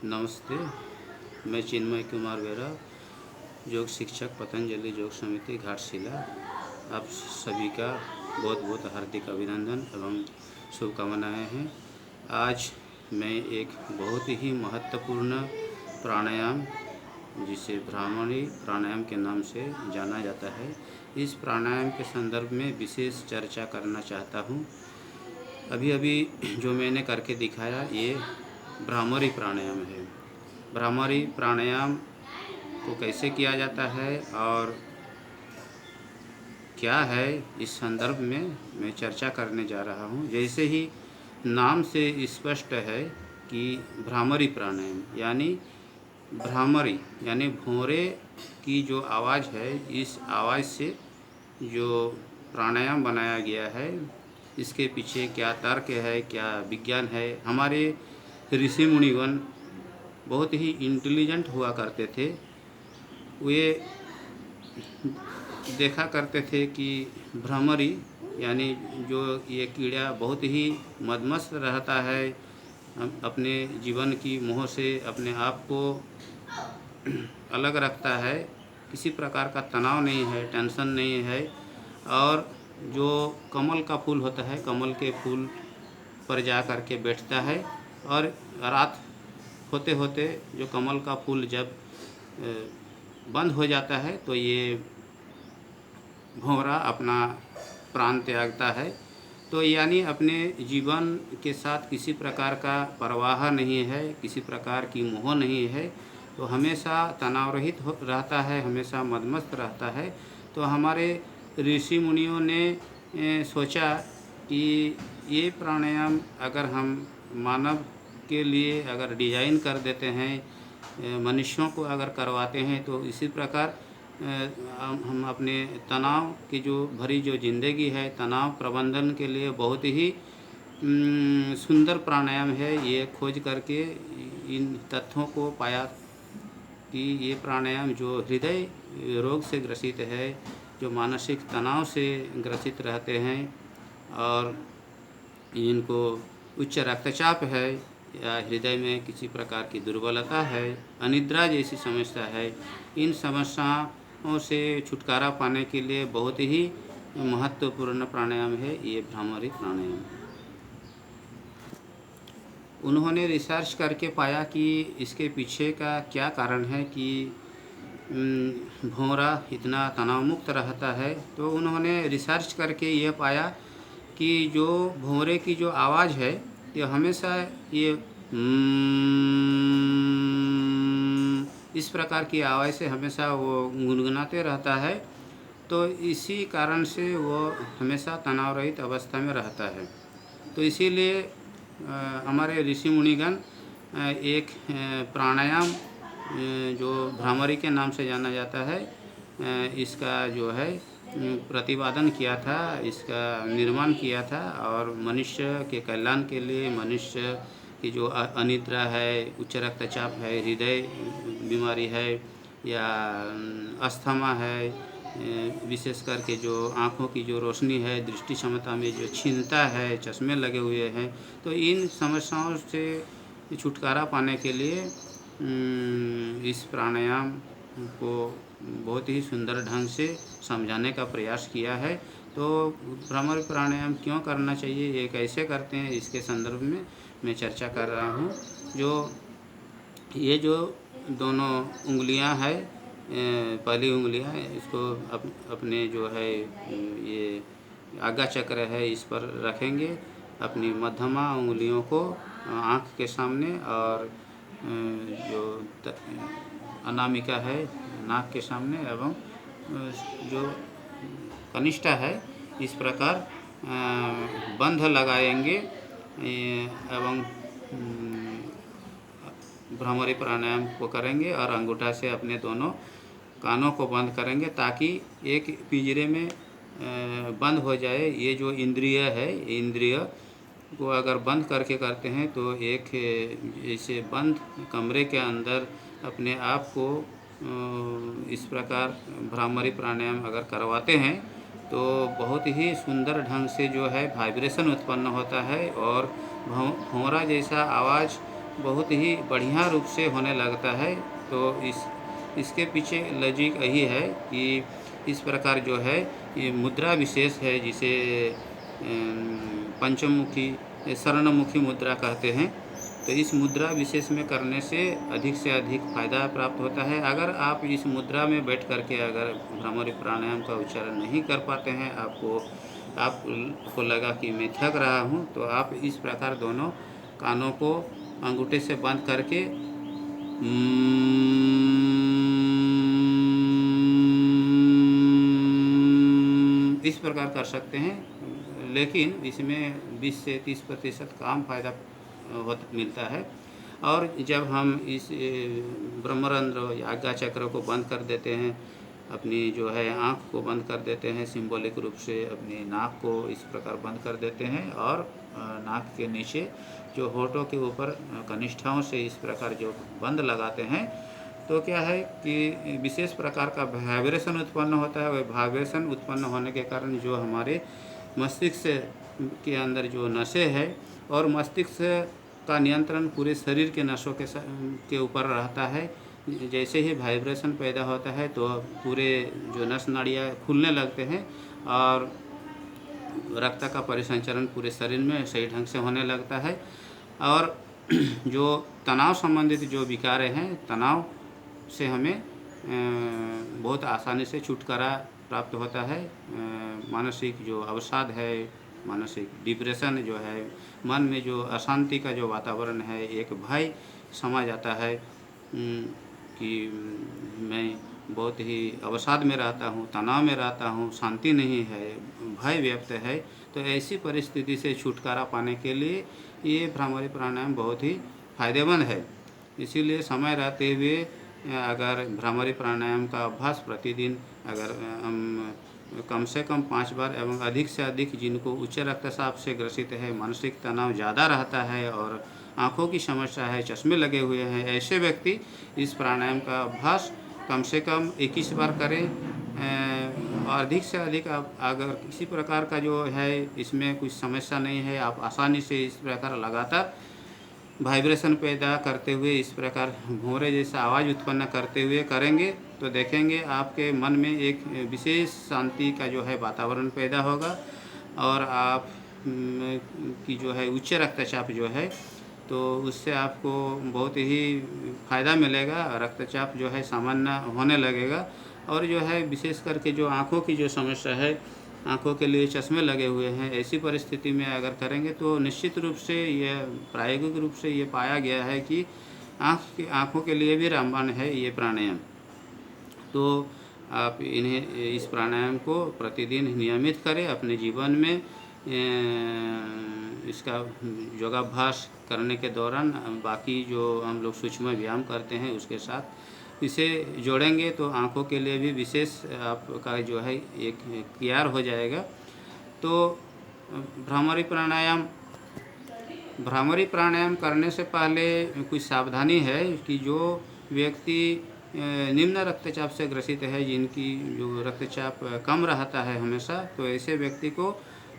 नमस्ते, मैं चिन्मय कुमार बेरा, योग शिक्षक, पतंजलि योग समिति, घाटशिला। आप सभी का बहुत बहुत हार्दिक अभिनंदन एवं शुभकामनाएं हैं। आज मैं एक बहुत ही महत्वपूर्ण प्राणायाम, जिसे भ्रामरी प्राणायाम के नाम से जाना जाता है, इस प्राणायाम के संदर्भ में विशेष चर्चा करना चाहता हूँ। अभी अभी जो मैंने करके दिखाया ये भ्रामरी प्राणायाम है। भ्रामरी प्राणायाम को कैसे किया जाता है और क्या है, इस संदर्भ में मैं चर्चा करने जा रहा हूँ। जैसे ही नाम से स्पष्ट है कि भ्रामरी प्राणायाम यानी भ्रामरी यानी भौरे की जो आवाज़ है, इस आवाज़ से जो प्राणायाम बनाया गया है, इसके पीछे क्या तर्क है, क्या विज्ञान है। हमारे ऋषि मुनिगण बहुत ही इंटेलिजेंट हुआ करते थे। वे देखा करते थे कि भ्रामरी यानी जो ये कीड़ा बहुत ही मदमस्त रहता है, अपने जीवन की मोह से अपने आप को अलग रखता है, किसी प्रकार का तनाव नहीं है, टेंशन नहीं है। और जो कमल का फूल होता है, कमल के फूल पर जा कर के बैठता है और रात होते होते जो कमल का फूल जब बंद हो जाता है तो ये भंवरा अपना प्राण त्यागता है। तो यानी अपने जीवन के साथ किसी प्रकार का परवाह नहीं है, किसी प्रकार की मोह नहीं है, तो हमेशा तनाव रहित रहता है, हमेशा मदमस्त रहता है। तो हमारे ऋषि मुनियों ने सोचा कि ये प्राणायाम अगर हम मानव के लिए अगर डिजाइन कर देते हैं, मनुष्यों को अगर करवाते हैं, तो इसी प्रकार हम अपने तनाव की जो भरी जो ज़िंदगी है, तनाव प्रबंधन के लिए बहुत ही सुंदर प्राणायाम है। ये खोज करके इन तथ्यों को पाया कि ये प्राणायाम जो हृदय रोग से ग्रसित है, जो मानसिक तनाव से ग्रसित रहते हैं और इनको उच्च रक्तचाप है या हृदय में किसी प्रकार की दुर्बलता है, अनिद्रा जैसी समस्या है, इन समस्याओं से छुटकारा पाने के लिए बहुत ही महत्वपूर्ण प्राणायाम है ये भ्रामरी प्राणायाम। उन्होंने रिसर्च करके पाया कि इसके पीछे का क्या कारण है कि भौरा इतना तनाव मुक्त रहता है। तो उन्होंने रिसर्च करके ये पाया कि जो भौरे की जो आवाज़ है, ये हमेशा ये इस प्रकार की आवाज़ से हमेशा वो गुनगुनाते रहता है। तो इसी कारण से वो हमेशा तनाव रहित अवस्था में रहता है। तो इसीलिए हमारे ऋषि मुनिगण एक प्राणायाम जो भ्रामरी के नाम से जाना जाता है, इसका जो है प्रतिपादन किया था, इसका निर्माण किया था। और मनुष्य के कल्याण के लिए, मनुष्य की जो अनिद्रा है, उच्च रक्तचाप है, हृदय बीमारी है या अस्थमा है, विशेष करके जो आँखों की जो रोशनी है, दृष्टि क्षमता में जो क्षीणता है, चश्मे लगे हुए हैं, तो इन समस्याओं से छुटकारा पाने के लिए इस प्राणायाम को बहुत ही सुंदर ढंग से समझाने का प्रयास किया है। तो भ्रामरी प्राणायाम क्यों करना चाहिए, ये कैसे करते हैं, इसके संदर्भ में मैं चर्चा कर रहा हूँ। ये जो दोनों उंगलियां हैं, पहली उंगलियां, इसको अपने जो है ये आज्ञा चक्र है इस पर रखेंगे, अपनी मध्यमा उंगलियों को आँख के सामने, और जो अनामिका है नाक के सामने, एवं जो कनिष्ठा है इस प्रकार बंध लगाएंगे, एवं भ्रामरी प्राणायाम को करेंगे और अंगूठा से अपने दोनों कानों को बंद करेंगे, ताकि एक पिंजरे में बंद हो जाए। ये जो इंद्रिय है, इंद्रिय को अगर बंद करके करते हैं तो एक ऐसे बंद कमरे के अंदर अपने आप को इस प्रकार भ्रामरी प्राणायाम अगर करवाते हैं तो बहुत ही सुंदर ढंग से जो है वाइब्रेशन उत्पन्न होता है, और भंवरा जैसा आवाज़ बहुत ही बढ़िया रूप से होने लगता है। तो इसके पीछे लॉजिक यही है कि इस प्रकार जो है ये मुद्रा विशेष है, जिसे पंचमुखी शरणमुखी मुद्रा कहते हैं। तो इस मुद्रा विशेष में करने से अधिक फ़ायदा प्राप्त होता है। अगर आप इस मुद्रा में बैठ करके अगर भ्रामरी प्राणायाम का उच्चारण नहीं कर पाते हैं, आपको लगा कि मैं थक रहा हूँ, तो आप इस प्रकार दोनों कानों को अंगूठे से बंद करके इस प्रकार कर सकते हैं। लेकिन इसमें 20 से 30% काम फ़ायदा मिलता है। और जब हम इस ब्रह्मरंध्र या आज्ञा चक्र को बंद कर देते हैं, अपनी जो है आँख को बंद कर देते हैं, सिंबॉलिक रूप से अपनी नाक को इस प्रकार बंद कर देते हैं, और नाक के नीचे जो होठों के ऊपर कनिष्ठाओं से इस प्रकार जो बंद लगाते हैं, तो क्या है कि विशेष प्रकार का वाइब्रेशन उत्पन्न होता है। वह वाइब्रेशन उत्पन्न होने के कारण जो हमारे मस्तिष्क के अंदर जो नसें हैं, और मस्तिष्क का नियंत्रण पूरे शरीर के नसों के ऊपर रहता है। जैसे ही वाइब्रेशन पैदा होता है तो पूरे जो नस नाड़ियाँ खुलने लगते हैं, और रक्त का परिसंचरण पूरे शरीर में सही ढंग से होने लगता है। और जो तनाव संबंधित जो विकार हैं, तनाव से हमें बहुत आसानी से छुटकारा प्राप्त होता है। मानसिक जो अवसाद है, मानसिक डिप्रेशन जो है, मन में जो अशांति का जो वातावरण है, एक भय समा जाता है कि मैं बहुत ही अवसाद में रहता हूँ, तनाव में रहता हूँ, शांति नहीं है, भय व्यक्त है। तो ऐसी परिस्थिति से छुटकारा पाने के लिए ये भ्रामरी प्राणायाम बहुत ही फायदेमंद है। इसीलिए समय रहते हुए अगर भ्रामरी प्राणायाम का अभ्यास प्रतिदिन अगर हम कम से कम 5 बार, एवं अधिक से अधिक जिनको उच्च रक्तचाप से ग्रसित है, मानसिक तनाव ज़्यादा रहता है, और आँखों की समस्या है, चश्मे लगे हुए हैं, ऐसे व्यक्ति इस प्राणायाम का अभ्यास कम से कम 21 बार करें। और अधिक से अधिक आप अगर किसी प्रकार का जो है इसमें कुछ समस्या नहीं है, आप आसानी से इस प्रकार लगातार वाइब्रेशन पैदा करते हुए इस प्रकार भंवरे जैसा आवाज़ उत्पन्न करते हुए करेंगे, तो देखेंगे आपके मन में एक विशेष शांति का जो है वातावरण पैदा होगा, और आप की जो है उच्च रक्तचाप जो है, तो उससे आपको बहुत ही फ़ायदा मिलेगा। रक्तचाप जो है सामान्य होने लगेगा। और जो है विशेष करके जो आँखों की जो समस्या है, आँखों के लिए चश्मे लगे हुए हैं, ऐसी परिस्थिति में अगर करेंगे तो निश्चित रूप से यह प्रायोगिक रूप से ये पाया गया है कि आँखों के लिए भी रामबाण है ये प्राणायाम। तो आप इस प्राणायाम को प्रतिदिन नियमित करें अपने जीवन में। इसका योगाभ्यास करने के दौरान बाकी जो हम लोग सूक्ष्म व्यायाम करते हैं उसके साथ इसे जोड़ेंगे, तो आँखों के लिए भी विशेष आपका जो है एक केयर हो जाएगा। तो भ्रामरी प्राणायाम करने से पहले कुछ सावधानी है कि जो व्यक्ति निम्न रक्तचाप से ग्रसित है, जिनकी जो रक्तचाप कम रहता है हमेशा, तो ऐसे व्यक्ति को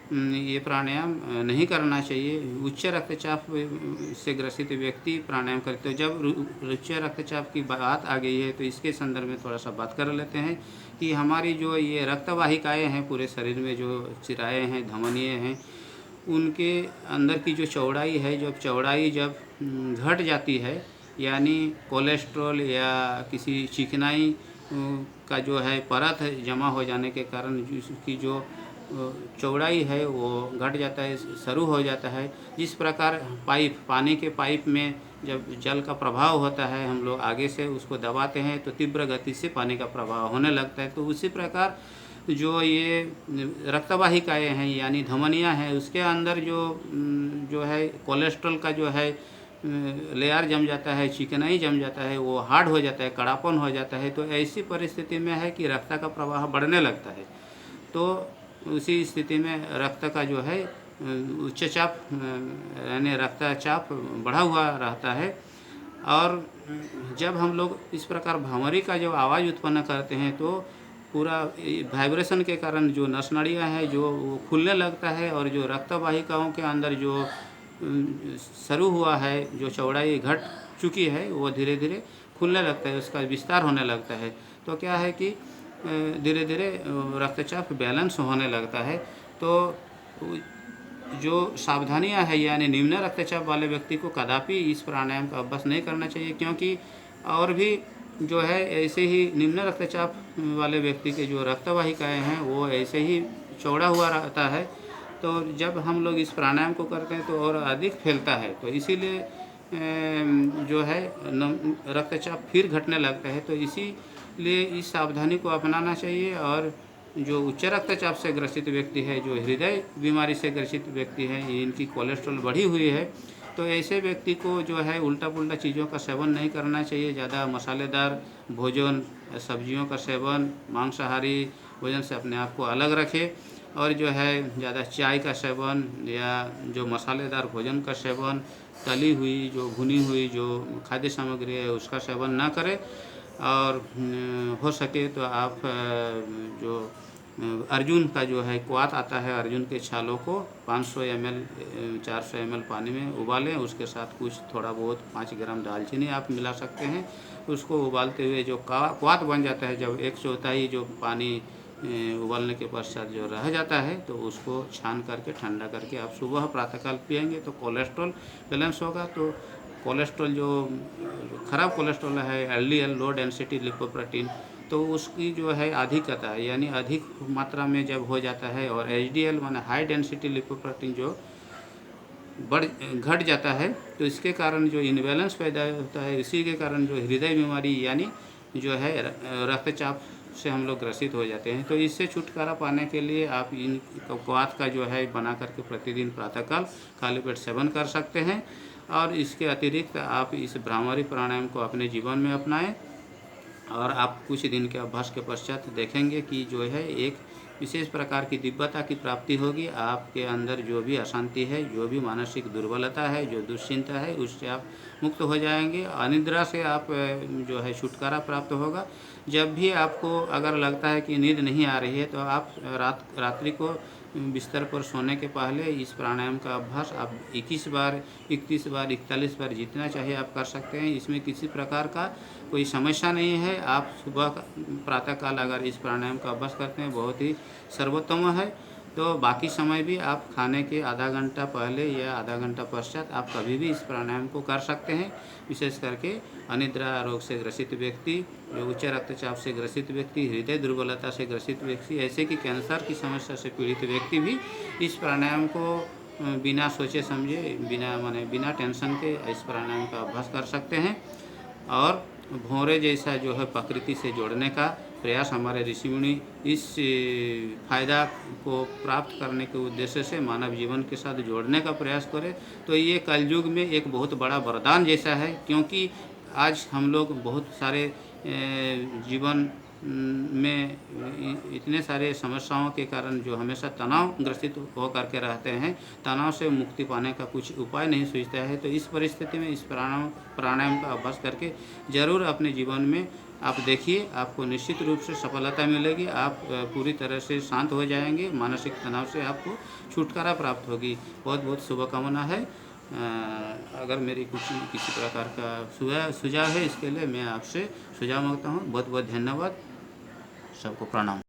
ये प्राणायाम नहीं करना चाहिए। उच्च रक्तचाप से ग्रसित व्यक्ति प्राणायाम करते हो। जब उच्च रक्तचाप की बात आ गई है तो इसके संदर्भ में थोड़ा सा बात कर लेते हैं कि हमारी जो ये रक्तवाहिकाएँ हैं पूरे शरीर में, जो शिराएँ हैं, धमनियाँ हैं, उनके अंदर की जो चौड़ाई है, जब चौड़ाई जब घट जाती है, यानी कोलेस्ट्रॉल या किसी चिकनाई का जो है परत जमा हो जाने के कारण उसकी जो चौड़ाई है वो घट जाता है, शुरू हो जाता है। जिस प्रकार पानी के पाइप में जब जल का प्रभाव होता है, हम लोग आगे से उसको दबाते हैं तो तीव्र गति से पानी का प्रवाह होने लगता है। तो उसी प्रकार जो ये रक्तवाहिकाएँ हैं यानी धमनियाँ हैं, उसके अंदर जो है कोलेस्ट्रॉल का जो है लेयर जम जाता है, चिकनाई जम जाता है, वो हार्ड हो जाता है, कड़ापन हो जाता है। तो ऐसी परिस्थिति में है कि रक्त का प्रवाह बढ़ने लगता है। तो उसी स्थिति में रक्त का जो है उच्च चाप यानी रक्तचाप बढ़ा हुआ रहता है। और जब हम लोग इस प्रकार भंवरी का जब आवाज़ उत्पन्न करते हैं तो पूरा वाइब्रेशन के कारण जो नस नाड़ियाँ हैं जो वो खुलने लगता है, और जो रक्तवाहिकाओं के अंदर जो शुरू हुआ है, जो चौड़ाई घट चुकी है, वो धीरे धीरे खुलने लगता है, उसका विस्तार होने लगता है। तो क्या है कि धीरे धीरे रक्तचाप बैलेंस होने लगता है। तो जो सावधानियां है यानी निम्न रक्तचाप वाले व्यक्ति को कदापि इस प्राणायाम का अभ्यास नहीं करना चाहिए, क्योंकि और भी जो है ऐसे ही निम्न रक्तचाप वाले व्यक्ति के जो रक्तवाहिकाएँ हैं वो ऐसे ही चौड़ा हुआ रहता है। तो जब हम लोग इस प्राणायाम को करते हैं तो और अधिक फैलता है, तो इसीलिए जो है रक्तचाप फिर घटने लगता है। तो इसीलिए इस सावधानी को अपनाना चाहिए। और जो उच्च रक्तचाप से ग्रसित व्यक्ति है, जो हृदय बीमारी से ग्रसित व्यक्ति है, इनकी कोलेस्ट्रॉल बढ़ी हुई है, तो ऐसे व्यक्ति को जो है उल्टा पुल्टा चीज़ों का सेवन नहीं करना चाहिए। ज़्यादा मसालेदार भोजन, सब्जियों का सेवन, मांसाहारी भोजन से अपने आप को अलग रखें। और जो है ज़्यादा चाय का सेवन या जो मसालेदार भोजन का सेवन, तली हुई जो भुनी हुई जो खाद्य सामग्री है उसका सेवन ना करें। और हो सके तो आप जो अर्जुन का जो है क्वाथ आता है, अर्जुन के छालों को 500 ml 400 ml पानी में उबालें, उसके साथ कुछ थोड़ा बहुत 5 ग्राम दालचीनी आप मिला सकते हैं। उसको उबालते हुए जो क्वाथ बन जाता है, जब 1/4 जो पानी उबालने के पश्चात जो रह जाता है, तो उसको छान करके ठंडा करके आप सुबह प्रातःकाल पिएंगे तो कोलेस्ट्रॉल बैलेंस होगा। तो कोलेस्ट्रॉल जो खराब कोलेस्ट्रॉल है, LDL लो डेंसिटी लिपोप्रोटीन, तो उसकी जो है अधिकता है यानी अधिक मात्रा में जब हो जाता है, और HDL माने हाई डेंसिटी लिपोप्रोटीन जो घट जाता है, तो इसके कारण जो इनबैलेंस पैदा होता है। इसी के कारण जो हृदय बीमारी यानी जो है रक्तचाप से हम लोग ग्रसित हो जाते हैं। तो इससे छुटकारा पाने के लिए आप इन क्वाथ का जो है बना करके प्रतिदिन प्रातःकाल खाली पेट सेवन कर सकते हैं। और इसके अतिरिक्त आप इस भ्रामरी प्राणायाम को अपने जीवन में अपनाएं, और आप कुछ दिन के अभ्यास के पश्चात देखेंगे कि जो है एक विशेष प्रकार की दिव्यता की प्राप्ति होगी। आपके अंदर जो भी अशांति है, जो भी मानसिक दुर्बलता है, जो दुश्चिंता है, उससे आप मुक्त हो जाएंगे। अनिद्रा से आप जो है छुटकारा प्राप्त होगा। जब भी आपको अगर लगता है कि नींद नहीं आ रही है, तो आप रात्रि को बिस्तर पर सोने के पहले इस प्राणायाम का अभ्यास आप 21 बार, 31 बार, 41 बार जितना चाहिए आप कर सकते हैं। इसमें किसी प्रकार का कोई समस्या नहीं है। आप सुबह प्रातःकाल अगर इस प्राणायाम का अभ्यास करते हैं बहुत ही सर्वोत्तम है। तो बाकी समय भी आप खाने के आधा घंटा पहले या आधा घंटा पश्चात आप कभी भी इस प्राणायाम को कर सकते हैं। विशेष करके अनिद्रा रोग से ग्रसित व्यक्ति, जो उच्च रक्तचाप से ग्रसित व्यक्ति, हृदय दुर्बलता से ग्रसित व्यक्ति, ऐसे कि कैंसर की समस्या से पीड़ित व्यक्ति भी इस प्राणायाम को बिना सोचे समझे, बिना टेंशन के इस प्राणायाम का अभ्यास कर सकते हैं। और भौरे जैसा जो है प्रकृति से जोड़ने का प्रयास हमारे ऋषि मुनि इस फायदा को प्राप्त करने के उद्देश्य से मानव जीवन के साथ जोड़ने का प्रयास करें। तो ये कलयुग में एक बहुत बड़ा वरदान जैसा है, क्योंकि आज हम लोग बहुत सारे जीवन में इतने सारे समस्याओं के कारण जो हमेशा तनाव ग्रसित होकर के रहते हैं, तनाव से मुक्ति पाने का कुछ उपाय नहीं सूझता है। तो इस परिस्थिति में इस प्राणायाम का अभ्यास करके ज़रूर अपने जीवन में आप देखिए, आपको निश्चित रूप से सफलता मिलेगी। आप पूरी तरह से शांत हो जाएँगे, मानसिक तनाव से आपको छुटकारा प्राप्त होगी। बहुत-बहुत शुभकामना है। अगर मेरी किसी प्रकार का सुझाव है इसके लिए मैं आपसे सुझाव माँगता हूँ। बहुत-बहुत धन्यवाद। सबको प्रणाम।